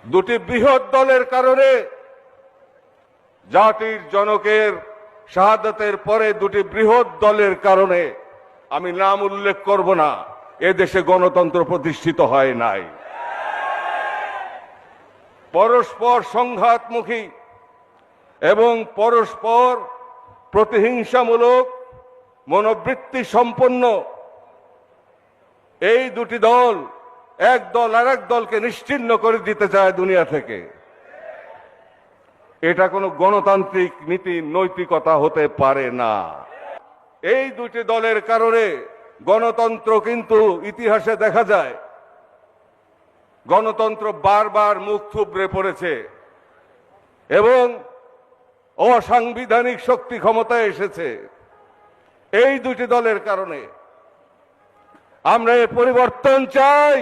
দুটি বৃহৎ দলের কারণে, জাতির জনকের শাহাদাতের পরে দুটি বৃহৎ দলের কারণে, আমি নাম উল্লেখ করব না, এদেশে গণতন্ত্র প্রতিষ্ঠিত হয় নাই। পরস্পর সংঘাতমুখী এবং পরস্পর প্রতিহিংসামূলক মনোবৃত্তি সম্পন্ন এই দুটি দল, এক দল আর এক দলকে নিশ্চিহ্ন করে দিতে চায় দুনিয়া থেকে। এটা কোনো গণতান্ত্রিক নীতি নৈতিকতা হতে পারে না। এই দুটি দলের কারণে গণতন্ত্র কিন্তু ইতিহাসে দেখা যায় গণতন্ত্র বারবার মুখ থুবড়ে পড়েছে এবং অসাংবিধানিক শক্তি ক্ষমতায় এসেছে এই দুটি দলের কারণে। আমরা এর পরিবর্তন চাই।